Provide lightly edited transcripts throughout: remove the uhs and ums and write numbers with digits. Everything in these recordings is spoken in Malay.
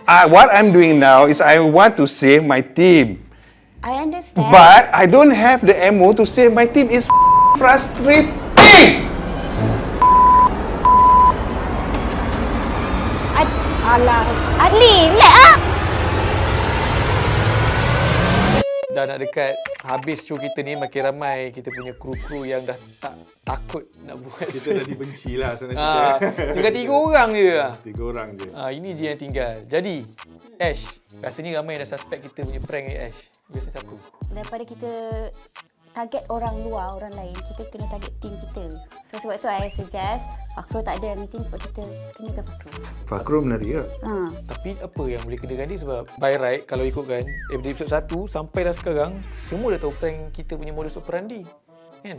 What I'm doing now is I want to save my team. I understand. But I don't have the ammo to save my team. It's frustrating. Alah, Adli, relax ah. Dah nak dekat habis show kita ni, makin ramai kita punya kru-kru yang dah tak takut nak buat Kita dah dibenci lah senang tinggal 3 orang je. 3 orang je. Ini je yang tinggal. Jadi, Ash, rasanya ramai dah suspect kita punya prank ni, Ash. You rasa siapa? Daripada kita target orang luar, orang lain, kita kena target team kita. So sebab tu I suggest Fakrul tak ada dalam meeting sebab kita kenakan Fakrul. Fakrul menarik tak? Tapi apa yang boleh kenakan dia, sebab by right kalau ikutkan daripada episod 1 sampai dah sekarang, semua dah tahu prank kita punya modus operandi. Kan?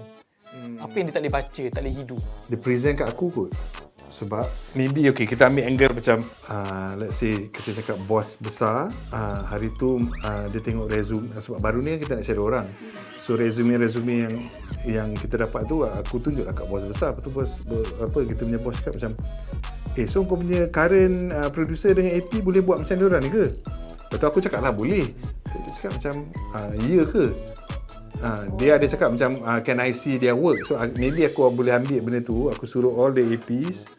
Apa yang dia tak boleh baca, tak boleh hidu? Dia present kat aku kot. Sebab Maybe okay, kita ambil angle macam let's say kita cakap bos besar, hari tu dia tengok resume, sebab baru ni kita nak share orang. So resume yang kita dapat tu aku tunjuk kat bos besar. Lepas tu kita punya bos cakap macam, so kau punya current producer dengan AP boleh buat macam diorang ni ke? Lepas tu aku cakap lah boleh. Dia cakap macam ya ke? Dia ada cakap macam can I see their work. So maybe aku boleh ambil benda tu, aku suruh all the APs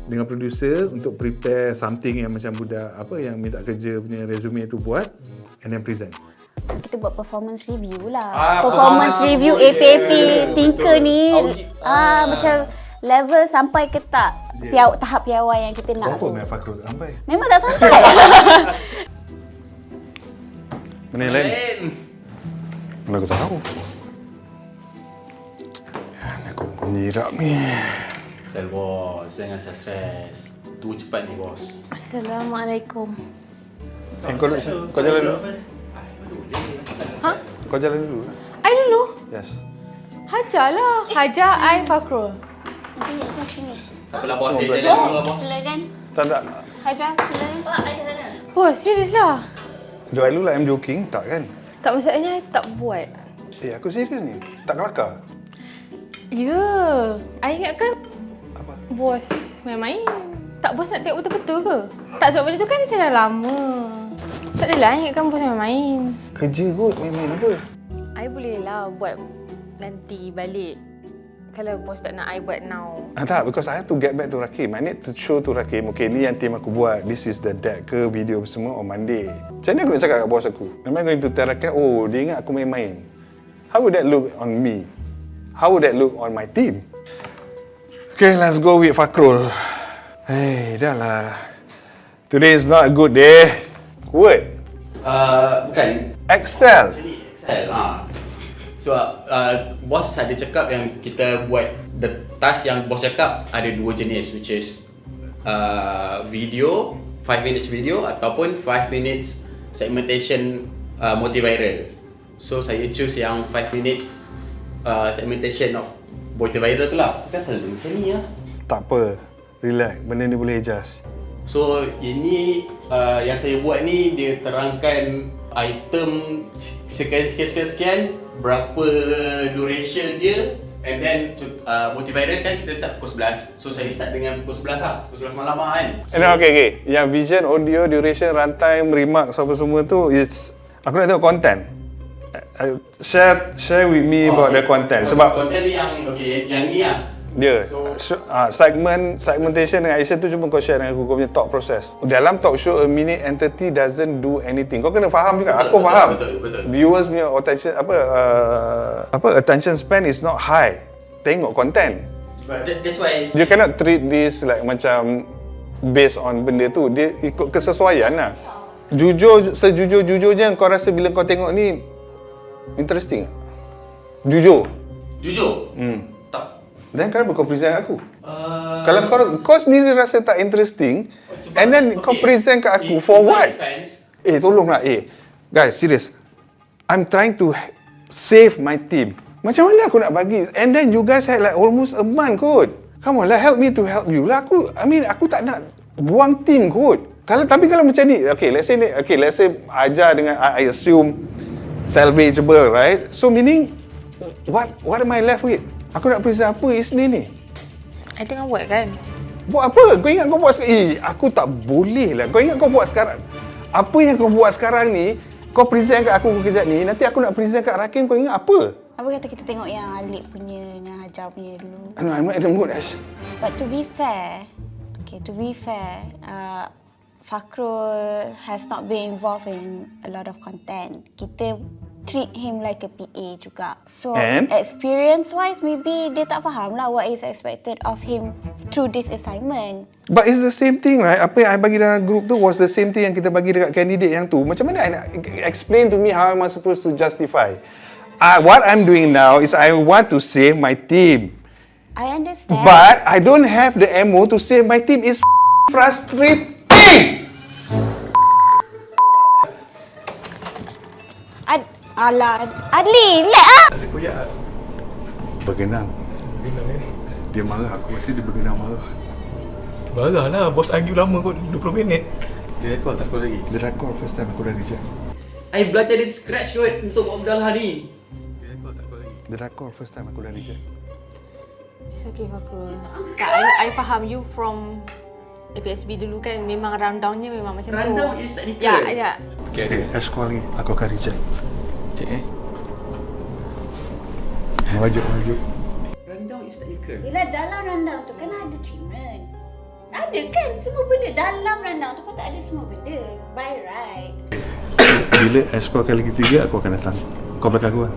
dengan producer untuk prepare something yang macam budak yang minta kerja punya resume tu buat, and then present. Kita buat performance review lah. Performance review AP Tinker ni macam level sampai ke tak tahap piawai yang kita nak tu. Confirm yang Fakrul sampai. Memang tak sampai. mana yang lain? Mana aku tahu? Aku menyirap ni. Sel bos, jangan stres. Tu cepat ni bos. Assalamualaikum. Kau jalan dulu. Ha? Kau jalan dulu. I dulu? Yes. Hajarlah. Hajar I Fakrul. Tak apalah bos, saya Semua jalan dulu lah bos. Silakan. Tak. Hajar, silakan. Bos, serius lah. Do I look like I'm joking? Tak kan? Tak, masalahnya I tak buat. Aku serius ni. Tak kelakar. Ya. I ingatkan Apa? bos main-main. Tak, bos nak tengok betul-betul ke? Tak, sebab benda tu kan macam dah lama. Tak adalah, I ingatkan bos main-main. Kerja kot, main-main apa? I boleh lah buat nanti balik. Kalau bos tak nak I buat now. Tak, because I have to get back to Rakim. I need to show to Rakim, okay, ni yang team aku buat. This is the deck ke video semua on Monday. Macam mana aku nak cakap kat bos aku? Am I going to tell Rakim, oh, dia ingat aku main-main? How would that look on me? How would that look on my team? Okay, let's go with Fakrul. Hey, dah lah. Today is not a good day. Word. Bukan. Excel. Actually, Excel. Sebab bos ada cakap yang kita buat the task yang bos cakap ada 2 jenis, which is video, 5 minutes video ataupun 5 minutes segmentation multiviral. So saya choose yang 5 minute segmentation of multiviral tu lah. Kita selalu macam ni lah. Tak apa. Relax. Benda ni boleh adjust. So ini yang saya buat ni dia terangkan item sekian, berapa duration dia, and then multiviral kan kita start pukul 11. So saya start dengan pukul 11 lah, pukul 11 malam lah kan. Okay. Yang vision, audio, duration, runtime, remarks apa semua tu is aku nak tengok content. Share with me about the content. Sebab content ni yang yang ni lah. dia segmentation dengan action tu cuma kau share dengan aku, kau punya thought process. Dalam talk show, a minute entity doesn't do anything. Kau kena faham juga. Aku faham. Betul. Viewers punya attention span is not high. Tengok content. That's why You cannot treat this like macam based on benda tu. Dia ikut kesesuaian lah. Sejujur-jujurnya kau rasa bila kau tengok ni interesting? Jujur. Tak. Dan kenapa kau present aku? Kalau kau sendiri rasa tak interesting, and then kau present kat aku for what? Tolonglah. Guys, serious. I'm trying to save my team. Macam mana aku nak bagi? And then you guys had like almost a month kot. Come on lah, help me to help you lah. Aku tak nak buang team kot. Tapi kalau macam ni, let's say ajar dengan I assume salvageable, right? So meaning what am I left with? Aku nak present apa Isnin ni? I tengah buat kan. Buat apa? Kau ingat kau buat sekarang? Aku tak boleh lah. Kau ingat kau buat sekarang? Apa yang kau buat sekarang ni, kau present kat aku kejap ni, nanti aku nak present kat Rakim, kau ingat apa? Apa kata kita tengok yang Alik punya, yang Hajar punya dulu. No, I'm not in the mood, Ash. But to be fair, Fakrul has not been involved in a lot of content. Kita treat him like a PA juga. So And? experience-wise, maybe dia tak faham lah what is expected of him through this assignment. But it's the same thing, right? Apa yang I bagi dalam group tu was the same thing yang kita bagi dekat candidate yang tu. Macam mana I nak explain to me how am I supposed to justify? What I'm doing now is I want to save my team. I understand. But I don't have the ammo to save my team. It's frustrating. Alah, Adli, relax ah. Bergenang. Dia marah, aku rasa dia bergenang marah. Marah lah, bos argue lama kot, 20 minit. Dia rekod tak lagi. Dia rakor first time aku dah reject. I belajar dari scratch kot untuk buat benda ni. Dia rakor first time aku dah reject. It's okay, Fakrul. Tak, I faham you from APSB dulu kan, memang rundown-nya memang macam tu. Rundown is technical. Ya. Okay, Ash call lagi. Aku akan reject. Cik Maju. Rundown is technical. Yelah, dalam rundown tu kan ada treatment. Ada kan semua benda. Dalam rundown tu patut ada semua benda. By right. Bila Ash call kali ketiga, aku akan datang. Kau belakang aku lah.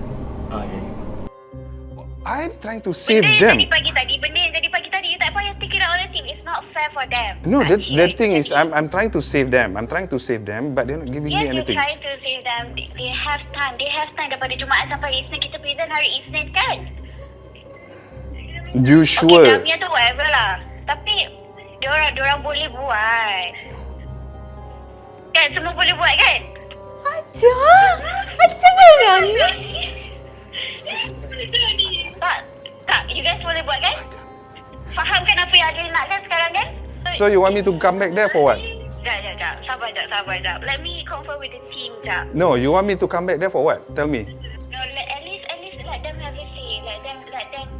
I'm trying to save them. Benda yang jadi pagi tadi, you tak payah take it out on the team. It's not fair for them. No, the thing is, I'm trying to save them. I'm trying to save them, but they're not giving me Yes, you're anything. trying to save them. They have time. They have time daripada Jumaat sampai Isnin. Kita present hari Isnin kan? You Okay, sure? Damia tu whatever lah. Tapi, diorang boleh buat. Kan, semua boleh buat kan? Hajar! Hajar jangan nangis. Tak, you guys boleh buat kan? Faham kan apa yang Adil nak kan sekarang kan? So you want me to come back there for what? Sekejap. Sabar jap. Let me confirm with the team jap. No, you want me to come back there for what? Tell me. No, at least let them have a say. Let them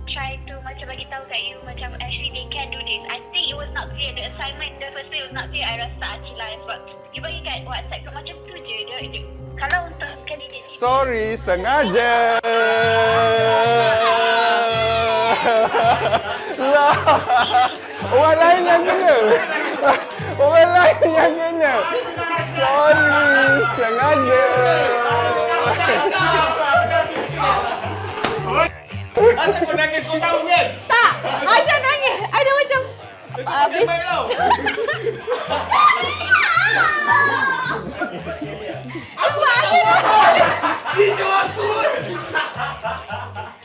try to macam bagi tahu kat you macam actually they can do this. I think it was not clear. The assignment the first day was not clear. I rasa Acila sebab you bagi kat WhatsApp ke macam tu je. Dia kalau untuk candidate ni. Sorry, sengaja. Lah, orang lain yang kena. Orang lain yang kena. Sorry, sengaja. Asal kau nangis, kau tahu kan? Tak! Hajar nangis! I dah macam... Habis.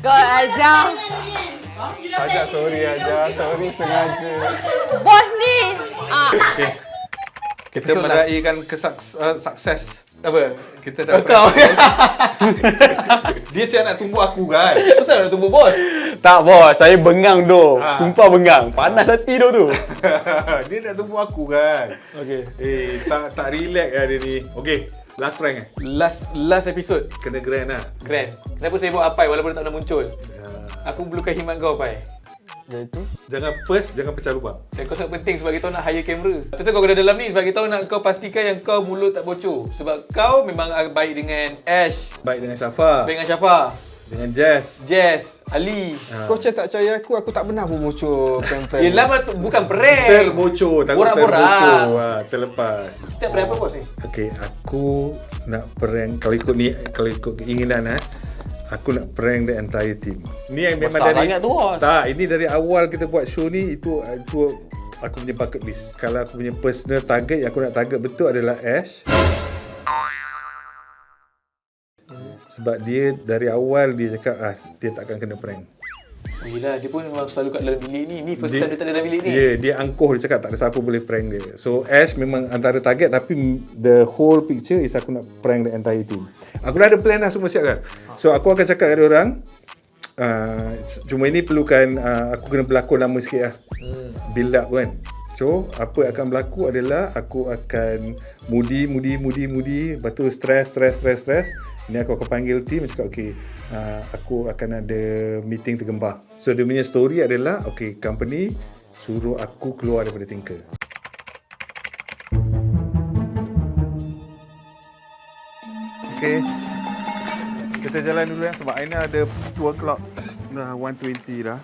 Kau Hajar. Ajak sorry aja, sorry sengaja. Bos ni! Kita meraihkan sukses. Apa? Kita dah Kau. Dia siap nak tunggu aku kan. Kenapa nak tunggu bos? Tak bos, saya bengang tu. Ha. Sumpah bengang. Panas hati tu. Dia nak tunggu aku kan. Okay. Tak relax lah dia ni. Okay, last prank Last episode. Kena grand lah. Grand. Kenapa saya buat Apai walaupun dia tak nak muncul? Aku perlukan khidmat kau Apai. Iaitu? Jangan pecah lubang. Dan kau sangat penting sebab kita nak hire kamera. Terus kau kena dalam ni sebab kita nak kau pastikan yang kau mulut tak bocor. Sebab kau memang baik dengan Ash, Baik dengan Syafa, baik dengan Syafa, dengan Jess. Ali. Kau macam tak percaya aku tak pernah pun bocor prank-prank. Yelah bukan prank. Terbocor, takut Borak-borak. terbocor. Terlepas. Kita prank apa bos ni? Okay, aku nak prank kalau ikut keinginan aku nak prank the entire team. Ni yang memang Besar dari sangat tu, bos. Tak, ini dari awal kita buat show ni itu aku punya bucket list. Kalau aku punya personal target yang aku nak target betul adalah Ash. Sebab dia dari awal dia cakap dia takkan kena prank. Oh, yelah, dia pun memang selalu kat dalam bilik ni. Ni first time dia tak ada dalam bilik ni. Dia angkuh, dia cakap tak ada siapa boleh prank dia. So Ash memang antara target tapi the whole picture is aku nak prank the entire team. Aku dah ada plan dah, semua siap kan. So aku akan cakap kepada orang cuma ini perlukan aku kena berlakon lama sikit lah. Build up kan. So apa akan berlaku adalah aku akan moody, lepas tu stress. Ini aku akan panggil team, cakap okay, aku akan ada meeting tergembar. So dia punya story adalah okay, company suruh aku keluar daripada Tinker. Okay, kita jalan dulu sebab Aina ada 2 o'clock, dah 1:20 dah.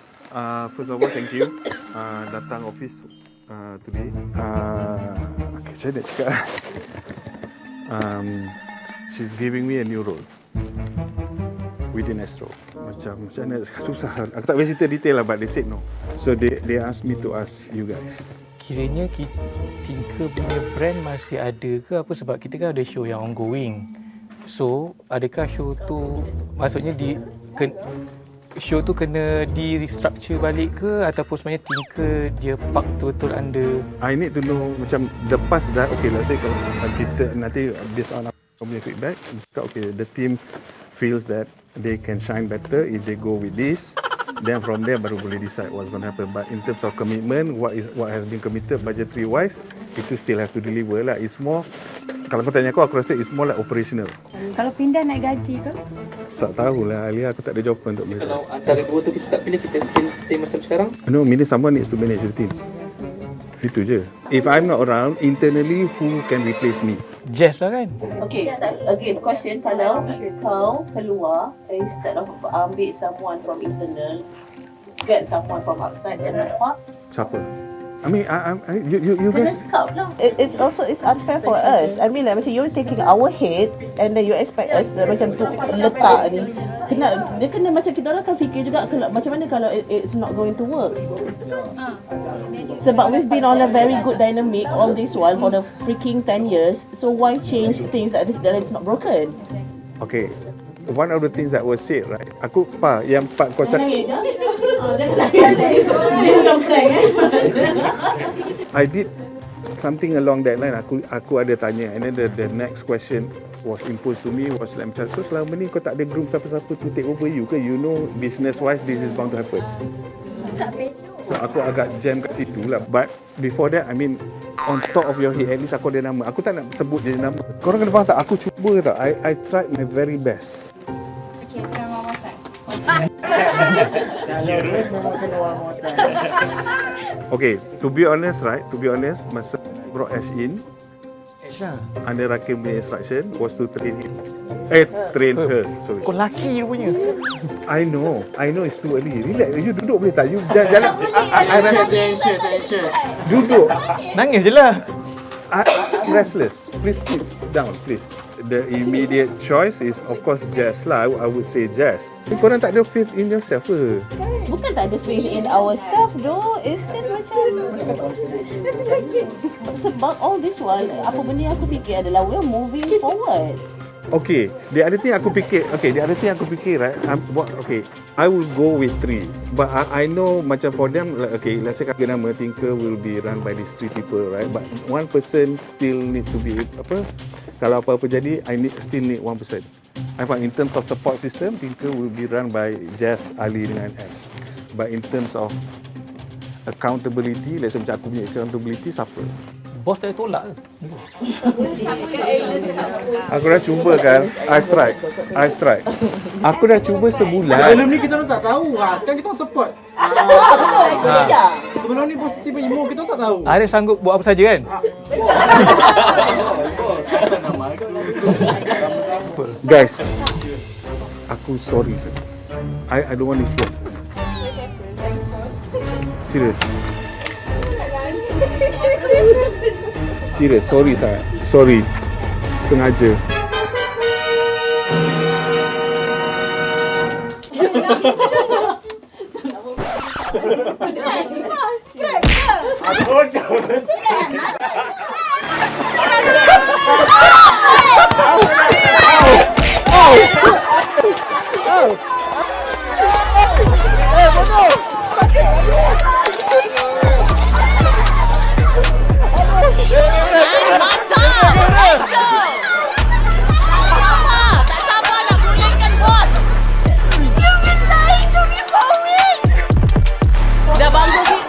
First of all, thank you datang office today. Okay, macam mana nak cakap? She's giving me a new role within Astro. Macam mana, susah. Aku tak boleh cerita detail lah, but they said no. So they asked me to ask you guys. Kiranya Tinker punya brand masih ada ke apa, sebab kita kan ada show yang ongoing. So, adakah show tu maksudnya show tu kena di-restructure balik ke, ataupun sebenarnya Tinker dia park betul-betul under? I need to know macam the past that, okay, let's say kalau kita nanti based on our feedback, okay, the team feels that they can shine better if they go with this, then from there baru boleh decide what's going to happen. But in terms of commitment, what has been committed budgetary wise, itu still have to deliver lah. It's more, kalau kau tanya aku rasa it's more like operational. Kalau pindah naik gaji ke? Tak tahulah Alia, aku tak ada jawapan untuk mereka. Kalau antara dua tu kita tak pilih, kita stay macam sekarang? No, meaning someone needs to manage the team. Itu je. If I'm not around, internally who can replace me? Jess lah kan? Okay, again, question, kalau kau keluar, instead of ambil someone from internal, get someone from outside and what? Siapa? I mean, you guys. It's also unfair for us. I mean, like, macam you're taking our head and then you expect us macam tu letak ni. Dia kena macam kita orang akan fikir juga macam mana kalau it's not going to work. Sebab we've been on a very good dynamic all this while for the freaking 10 years. So why change things that is not broken? Okay. One of the things that was said, right? Aku yang kau cakap. I did something along that line. Aku ada tanya, and then the next question was imposed to me was like macam, so selama ni kau tak ada groom siapa-siapa to take over you ke? You know, business wise this is bound to happen. So aku agak jam kat situ lah. But before that, I mean, on top of your head, at least aku ada nama. Aku tak nak sebut je nama. Korang kena faham tak? Aku cuba tak? I tried my very best. Okay, try one more time. Okay, to be honest, masa brought Ash in, under Rakim punya instruction was to train him. Train her. Sorry. Kau laki rupanya. I know it's too early. Relax, you duduk boleh tak? You jalan. Duduk. Nangis je lah. I'm restless. Please sit down, please. The immediate choice is of course Jazz lah. I would say Jazz. Korang tak ada faith in yourself ke? Bukan tak ada faith in ourselves though. It's just macam sebab all this while apa benda yang aku fikir adalah we're moving forward. Okay, the other thing aku fikir, right, I will go with 3. But I know macam for them, okay, let's say kata nama Tinker will be run by these 3 people, right? But one person still need to be, kalau apa-apa jadi, still need one person. I find in terms of support system, Tinker will be run by Jazz, Ali dengan M. But in terms of accountability, let's say macam aku punya accountability, siapa? Bos tak tolak ke? Aku dah cuba kan. I've tried. Aku dah cuba sebulan. Sebelum ni kita orang tak tahu. Sekarang kita orang support. Betul actually ya. Sebelum ni bos tiba emo kita orang tak tahu. Arif sanggup buat apa saja kan? Guys, aku sorry sir. I don't want this work. Serious, sorry saya. Sorry. Sengaja.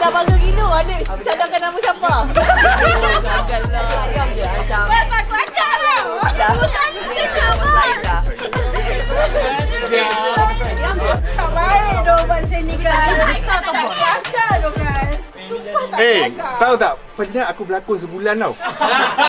Dah bangga gila. Mana cadangkan nama siapa? Gagal lah. Diam je macam. Tak kelakar tau. Bukan lah. Tak baik dong buat sini kan. Hey, tahu tak? Penat aku berlakon sebulan tau.